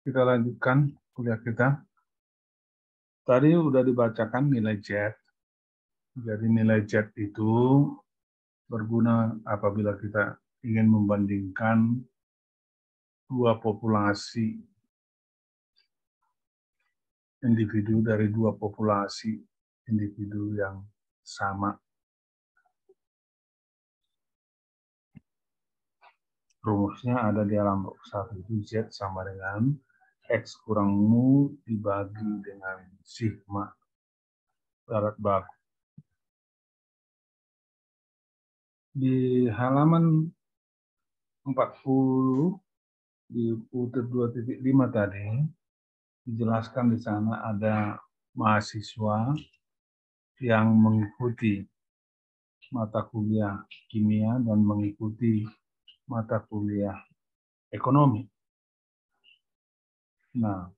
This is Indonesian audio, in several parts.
Kita lanjutkan kuliah kita. Tadi udah dibacakan nilai Z. Jadi nilai Z itu berguna apabila kita ingin membandingkan dua populasi individu dari dua populasi individu yang sama. Rumusnya ada di dalam 1 itu Z sama dengan X kurang mu dibagi dengan sigma darat baku. Di halaman 40 di puter 2.5 tadi dijelaskan di sana ada mahasiswa yang mengikuti mata kuliah kimia dan mengikuti mata kuliah ekonomi. Nah,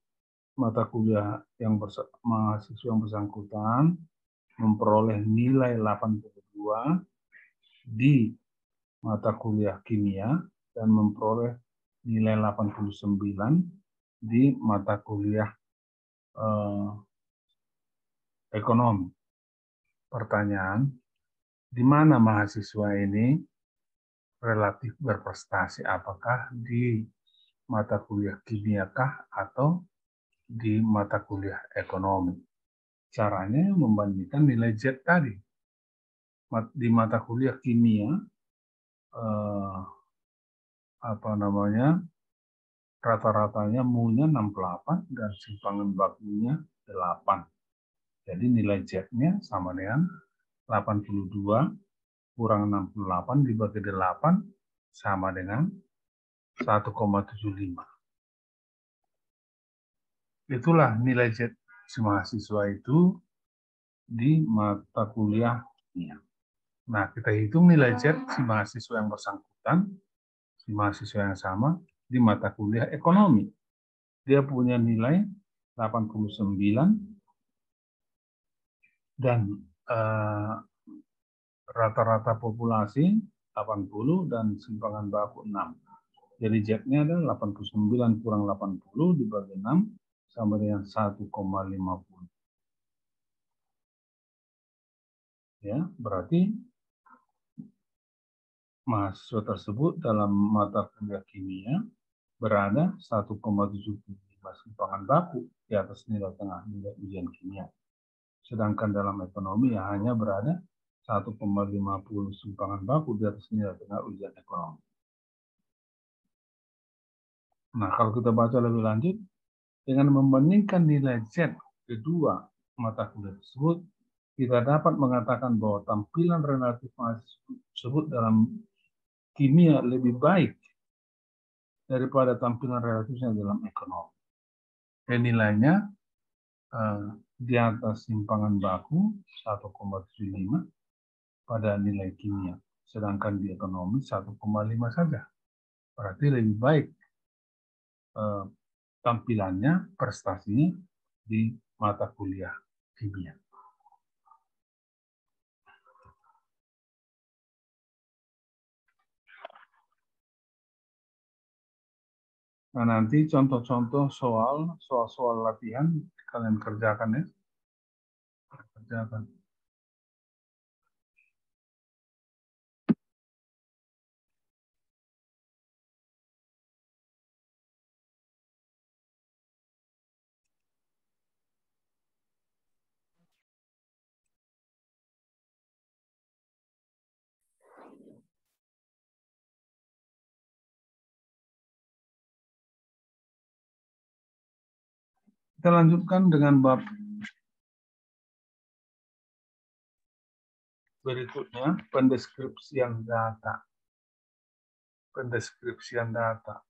mata kuliah yang mahasiswa yang bersangkutan memperoleh nilai 82 di mata kuliah kimia dan memperoleh nilai 89 di mata kuliah ekonomi. Pertanyaan, di mana mahasiswa ini relatif berprestasi? Apakah di mata kuliah kimia kah atau di mata kuliah ekonomi? Caranya membandingkan nilai Z tadi. Di mata kuliah kimia rata-ratanya mu-nya 68 dan simpangan bakunya 8. Jadi nilai Z-nya sama dengan 82 kurang 68 dibagi 8 sama dengan 1,75. Itulah nilai Z si mahasiswa itu di mata kuliah kimia. Nah, kita hitung nilai Z si mahasiswa yang bersangkutan, si mahasiswa yang sama di mata kuliah ekonomi. Dia punya nilai 89 dan rata-rata populasi 80 dan simpangan baku 6. Jadi Z-nya adalah 89 kurang 80 dibagi 6 sama dengan 1,50. Ya, berarti mahasiswa tersebut dalam mata kuliah kimia berada 1,75 simpangan baku di atas nilai tengah nilai ujian kimia. Sedangkan dalam ekonomi hanya berada 1,50 simpangan baku di atas nilai tengah ujian ekonomi. Nah, kalau kita baca lebih lanjut, dengan membandingkan nilai Z kedua mata kuliah tersebut, kita dapat mengatakan bahwa tampilan relatif mahasiswa tersebut dalam kimia lebih baik daripada tampilan relatifnya dalam ekonomi. Dan nilainya di atas simpangan baku 1,75 pada nilai kimia, sedangkan di ekonomi 1,5 saja. Berarti lebih baik tampilannya, prestasinya di mata kuliah kimia. Nah, nanti contoh-contoh soal-soal latihan kalian kerjakan ya. Kerjakan. Kita lanjutkan dengan bab berikutnya, pendeskripsian data. Pendeskripsian data.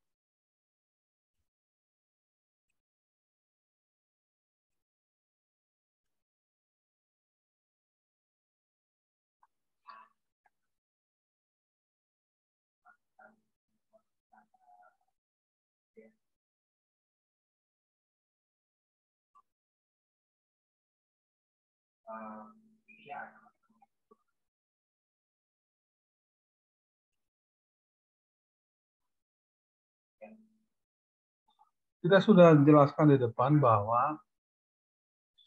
Kita sudah jelaskan di depan bahwa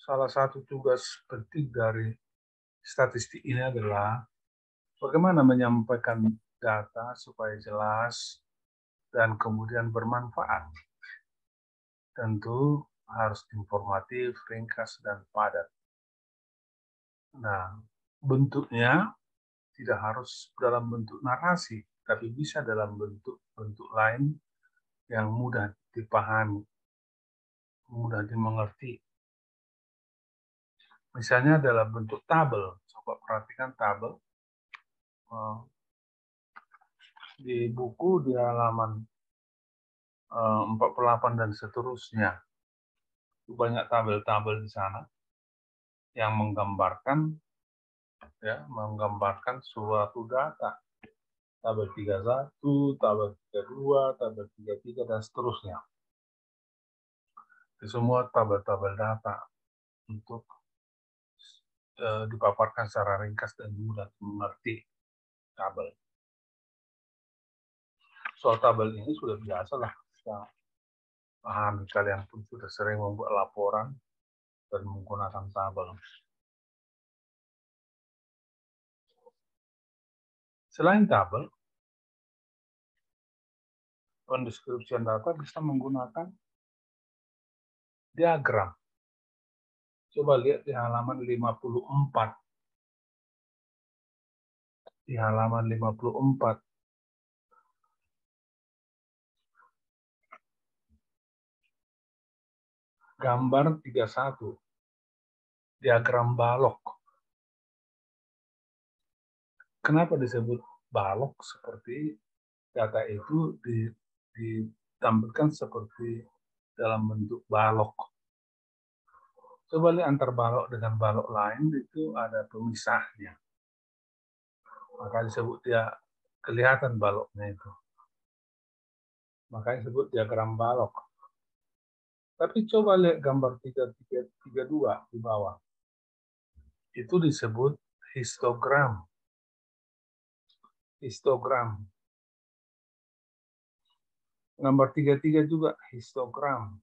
salah satu tugas penting dari statistik ini adalah bagaimana menyampaikan data supaya jelas dan kemudian bermanfaat. Tentu harus informatif, ringkas, dan padat. Nah, bentuknya tidak harus dalam bentuk narasi, tapi bisa dalam bentuk lain yang mudah dipahami, mudah dimengerti. Misalnya dalam bentuk tabel. Coba perhatikan tabel. Di buku di halaman 48 dan seterusnya. Banyak tabel-tabel di sana yang menggambarkan suatu data. Tabel 31, tabel 32, tabel 33, dan seterusnya. Itu semua tabel-tabel data untuk dipaparkan secara ringkas dan mudah mengerti tabel. Soal tabel ini sudah biasa lah. Kita pahami, kalian pun sudah sering membuat laporan dan menggunakan tabel. Selain tabel, pendeskripsian data bisa menggunakan diagram. Coba lihat di halaman 54. Di halaman 54. Gambar 31. Diagram balok. Kenapa disebut balok? Seperti data itu ditampilkan seperti dalam bentuk balok. Coba lihat antar balok dengan balok lain, itu ada pemisahnya. Maka disebut dia kelihatan baloknya itu. Makanya disebut diagram balok. Tapi coba lihat gambar 32 di bawah. Itu disebut histogram. Histogram. Gambar 33 juga histogram.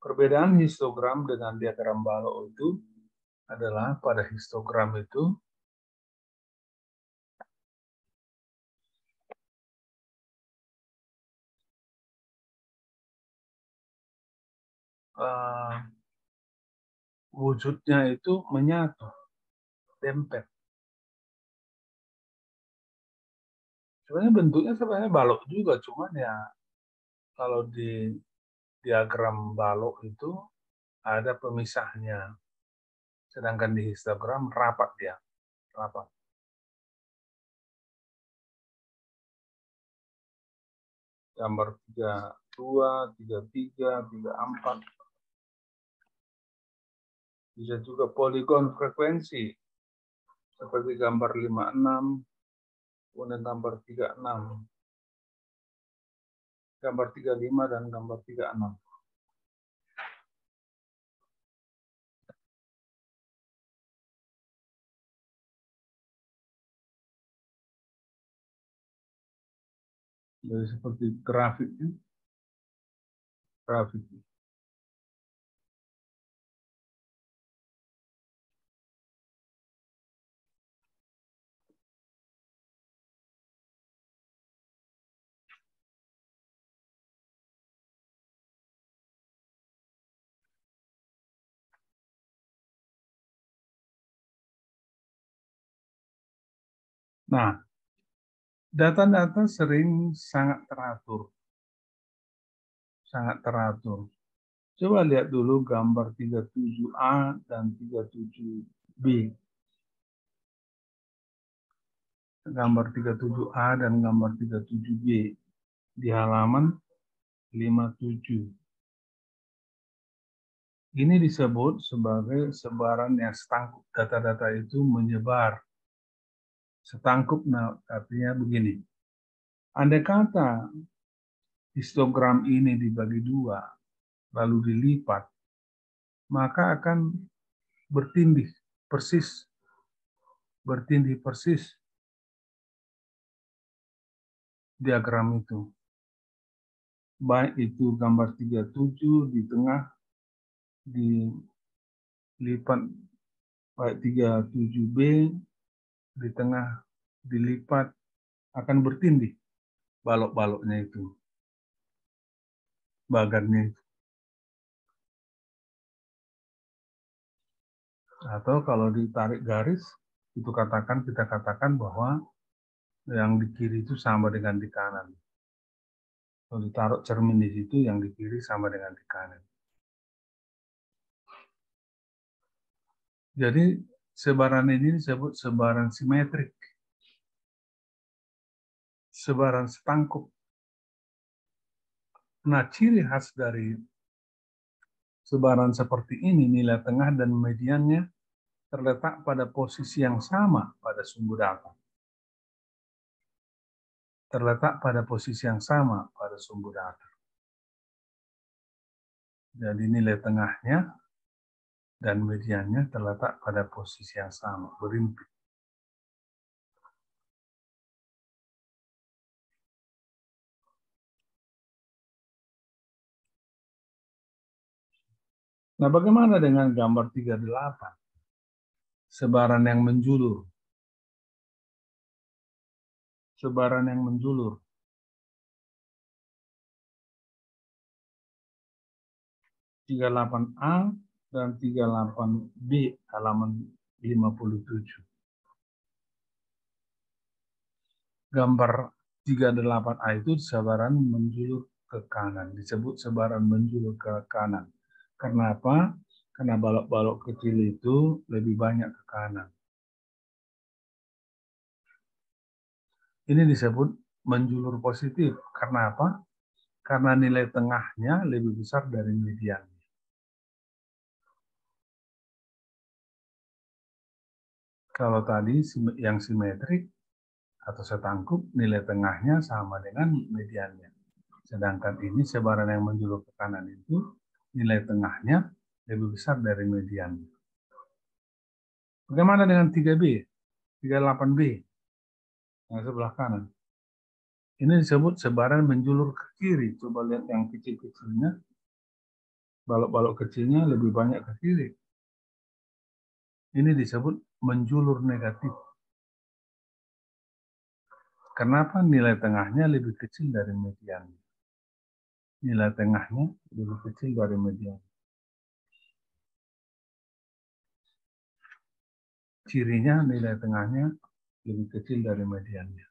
Perbedaan histogram dengan diagram balok itu adalah pada histogram itu wujudnya itu menyatu, dempet. Sebenarnya bentuknya balok juga, cuman ya kalau di diagram balok itu ada pemisahnya. Sedangkan di histogram rapat dia, rapat. Gambar 32, 33, 34. Bisa juga poligon frekuensi. Seperti gambar 56, kemudian gambar 36. Gambar 35 dan gambar 36. Jadi seperti grafiknya. Grafik. Nah, data-data sering sangat teratur. Sangat teratur. Coba lihat dulu gambar 37A dan 37B. Gambar 37A dan gambar 37B di halaman 57. Ini disebut sebagai sebaran yang setangkup. Data-data itu menyebar. Setangkup, nah, artinya begini. Andai kata histogram ini dibagi dua, lalu dilipat, maka akan bertindih persis. Bertindih persis. diagram itu. Baik itu gambar 37 di tengah dilipat, baik 37B di tengah dilipat, akan bertindih balok-baloknya itu, bagannya itu. Atau kalau ditarik garis, itu kita katakan bahwa yang di kiri itu sama dengan di kanan. Kalau ditaruh cermin di situ, yang di kiri sama dengan di kanan. Jadi sebaran ini disebut sebaran simetrik, sebaran setangkup. Nah, ciri khas dari sebaran seperti ini, nilai tengah dan mediannya terletak pada posisi yang sama pada sumbu data. Terletak pada posisi yang sama pada sumbu data. Jadi nilai tengahnya dan mediannya terletak pada posisi yang sama, berimpit. Nah, bagaimana dengan gambar 38? Sebaran yang menjulur. Sebaran yang menjulur. 38A dan 38B halaman 57. Gambar 38A itu sebaran menjulur ke kanan, disebut sebaran menjulur ke kanan. Kenapa? Karena balok-balok kecil itu lebih banyak ke kanan. Ini disebut menjulur positif. Karena apa? Karena nilai tengahnya lebih besar dari median. Kalau tadi yang simetrik atau setangkup, nilai tengahnya sama dengan mediannya. Sedangkan ini sebaran yang menjulur ke kanan itu, nilai tengahnya lebih besar dari mediannya. Bagaimana dengan 3B, 38B, yang sebelah kanan? Ini disebut sebaran menjulur ke kiri. Coba lihat yang kecil-kecilnya, balok-balok kecilnya lebih banyak ke kiri. Ini disebut menjulur negatif. Kenapa? Nilai tengahnya lebih kecil dari median. Nilai tengahnya lebih kecil dari median. Cirinya nilai tengahnya lebih kecil dari mediannya.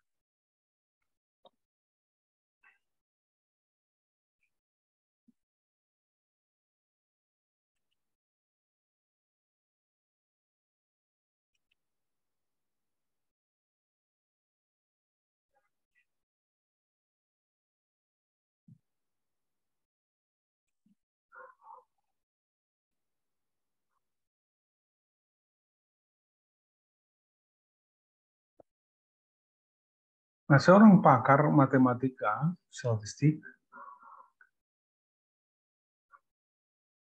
Nah, seorang pakar matematika, statistik,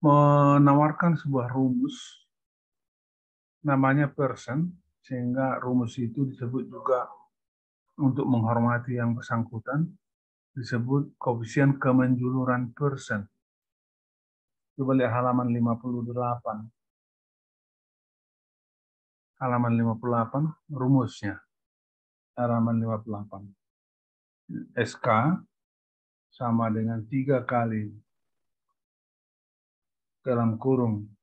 menawarkan sebuah rumus, namanya Pearson, sehingga rumus itu disebut juga untuk menghormati yang bersangkutan, disebut koefisien kemenjuluran Pearson. Coba lihat halaman 58. Halaman 58, rumusnya. Halaman 58. SK sama dengan 3 kali dalam kurung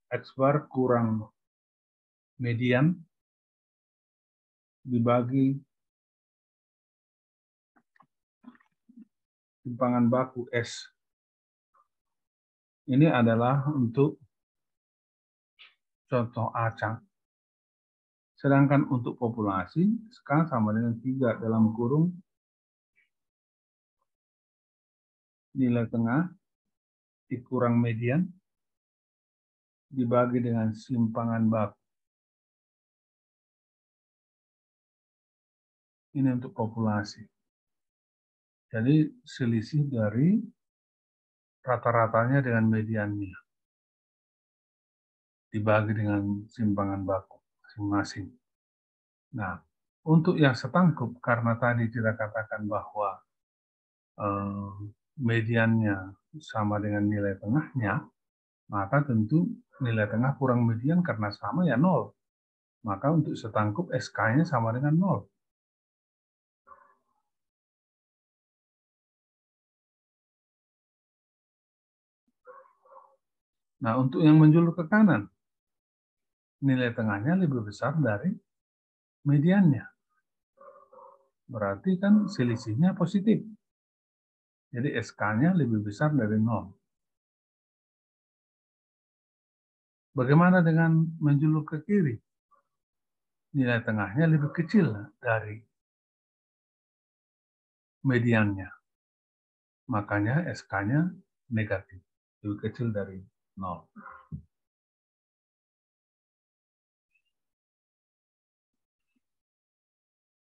X bar kurang median dibagi timpangan baku S. Ini adalah untuk contoh acak. Sedangkan untuk populasi, SK sama dengan 3 dalam kurung nilai tengah dikurang median dibagi dengan simpangan baku. Ini untuk populasi. Jadi selisih dari rata-ratanya dengan mediannya. Dibagi dengan simpangan baku masing-masing. Nah, Untuk yang setangkup, karena tadi kita katakan bahwa mediannya sama dengan nilai tengahnya, maka tentu nilai tengah kurang median karena sama ya 0. Maka untuk setangkup SK-nya sama dengan 0. Nah, untuk yang menjulur ke kanan, nilai tengahnya lebih besar dari mediannya. Berarti kan selisihnya positif. Jadi SK-nya lebih besar dari 0. Bagaimana dengan menjulur ke kiri? Nilai tengahnya lebih kecil dari mediannya. Makanya SK-nya negatif. Lebih kecil dari 0.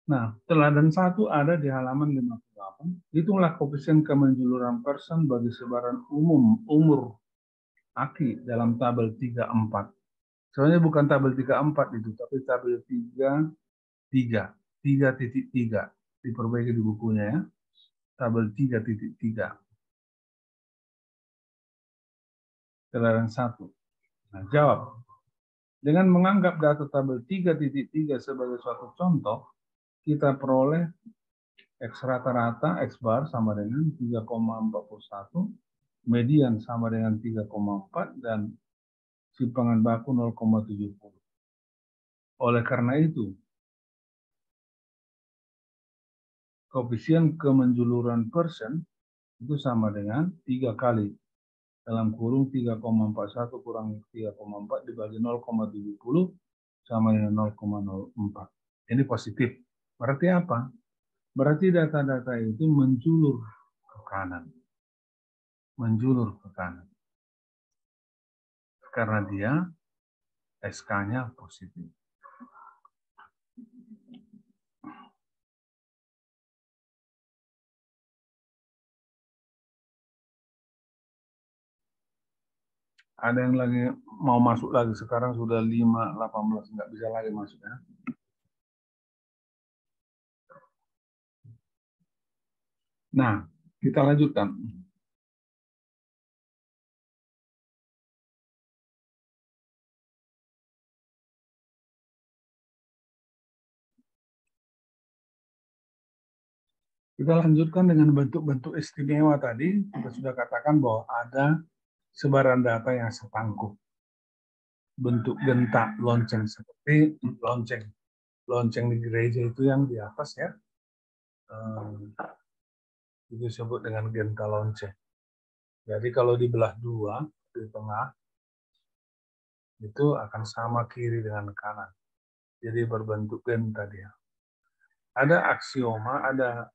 Nah, teladan 1 ada di halaman 58. Hitunglah koefisien kemenjuluran person bagi sebaran umur aki dalam tabel 34. Sebenarnya bukan tabel 34 itu, tapi tabel 3.3. Diperbaiki di bukunya ya. Tabel 3.3. Teladan 1. Nah, jawab. Dengan menganggap data tabel 3.3 sebagai suatu contoh, kita peroleh X rata-rata, X bar sama dengan 3,41, median sama dengan 3,4, dan simpangan baku 0,70. Oleh karena itu, koefisien kemenjuluran person itu sama dengan 3 kali dalam kurung 3,41 kurang 3,4 dibagi 0,70 sama dengan 0,04. Ini positif. Berarti apa? Berarti data-data itu menjulur ke kanan. Menjulur ke kanan. Karena dia SK-nya positif. Ada yang lagi mau masuk lagi. Sekarang sudah 5.18. Nggak bisa lagi masuk ya. Nah, kita lanjutkan. Kita lanjutkan dengan bentuk-bentuk istimewa tadi. Kita sudah katakan bahwa ada sebaran data yang setangkup. Bentuk gentak lonceng seperti lonceng di gereja itu yang di atas ya. Itu disebut dengan genta lonceng. Jadi kalau dibelah dua di tengah itu akan sama kiri dengan kanan. Jadi berbentuk genta dia. Ada aksioma, ada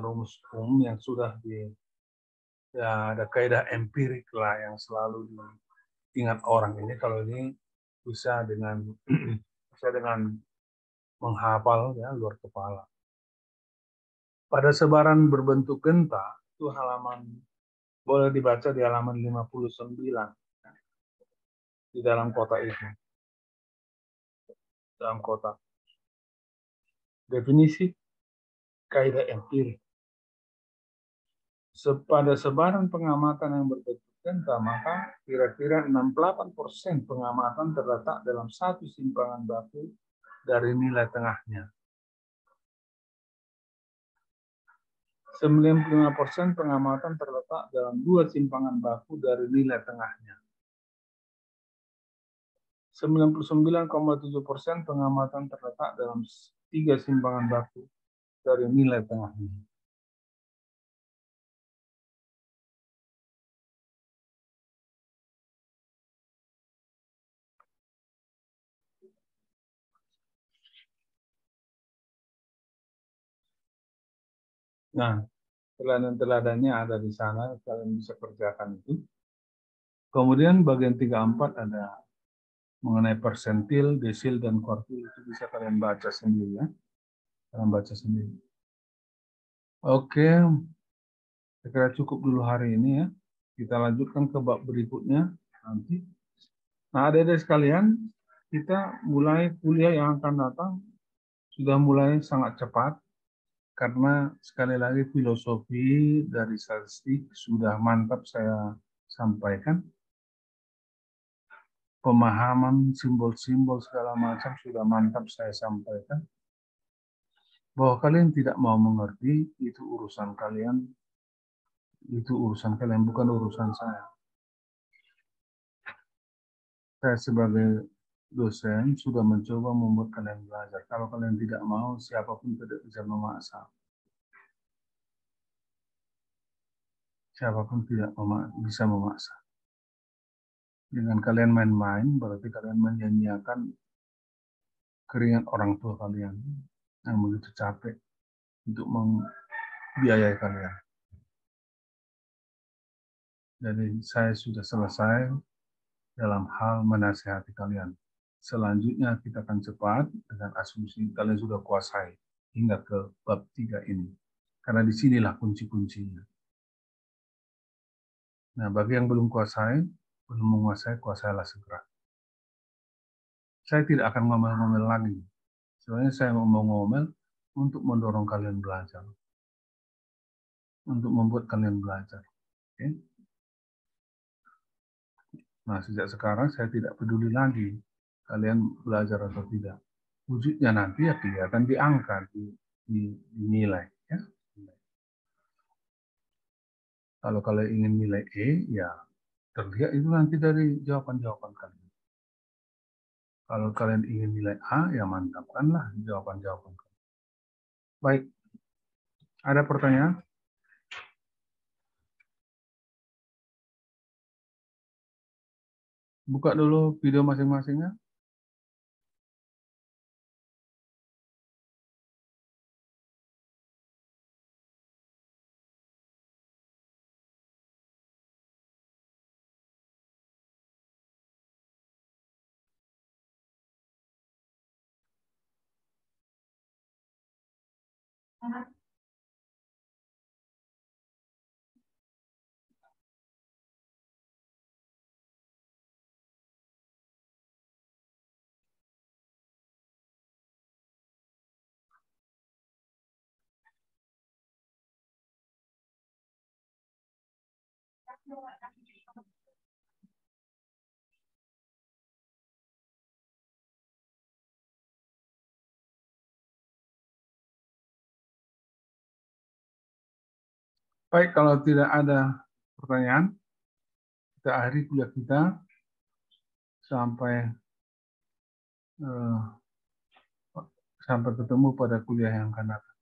rumus umum yang sudah ada kaidah empirik lah yang selalu diingat orang ini. Kalau ini bisa dengan menghafal ya luar kepala. Pada sebaran berbentuk genta itu halaman boleh dibaca di halaman 59 di dalam kotak itu. Dalam kotak. Definisi kaidah empirik. Pada sebaran pengamatan yang berbentuk genta, maka kira-kira 68% pengamatan terletak dalam satu simpangan baku dari nilai tengahnya. 95% pengamatan terletak dalam dua simpangan baku dari nilai tengahnya. 99,7% pengamatan terletak dalam tiga simpangan baku dari nilai tengahnya. Nah, teladan-teladannya ada di sana, kalian bisa kerjakan itu. Kemudian bagian 34 ada mengenai persentil, desil, dan kuartil. Itu bisa kalian baca sendiri ya. Kalian baca sendiri. Oke, saya kira cukup dulu hari ini ya. Kita lanjutkan ke bab berikutnya nanti. Nah, adik-adik sekalian, kita mulai kuliah yang akan datang sudah mulai sangat cepat, karena sekali lagi filosofi dari statistik sudah mantap saya sampaikan. Pemahaman simbol-simbol segala macam sudah mantap saya sampaikan. Bahwa kalian tidak mau mengerti, itu urusan kalian, bukan urusan saya. Saya sebagai dosen sudah mencoba membuat kalian belajar. Kalau kalian tidak mau, siapapun tidak bisa memaksa. Siapapun tidak bisa memaksa. Dengan kalian main-main, berarti kalian menyanyiakan keringat orang tua kalian yang begitu capek untuk membiayai kalian. Jadi saya sudah selesai dalam hal menasihati kalian. Selanjutnya kita akan cepat dengan asumsi kalian sudah kuasai hingga ke bab 3 ini. Karena disinilah kunci-kuncinya. Nah, bagi yang belum menguasai, kuasailah segera. Saya tidak akan ngomel-ngomel lagi. Sebenarnya saya mau ngomel untuk mendorong kalian belajar. Untuk membuat kalian belajar. Oke? Nah, sejak sekarang saya tidak peduli lagi kalian belajar atau tidak. Wujudnya nanti ya kelihatan di angka, dinilai. Ya. Kalau kalian ingin nilai E, ya terlihat itu nanti dari jawaban-jawaban kalian. Kalau kalian ingin nilai A, ya mantapkanlah jawaban-jawaban kalian. Baik, ada pertanyaan? Buka dulu video masing-masingnya. Baik, kalau tidak ada pertanyaan, kita akhiri kuliah kita sampai ketemu pada kuliah yang akan datang.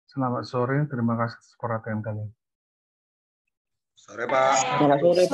Selamat sore, terima kasih atas perhatian kalian. Sore, Pak. Selamat sore, Pak.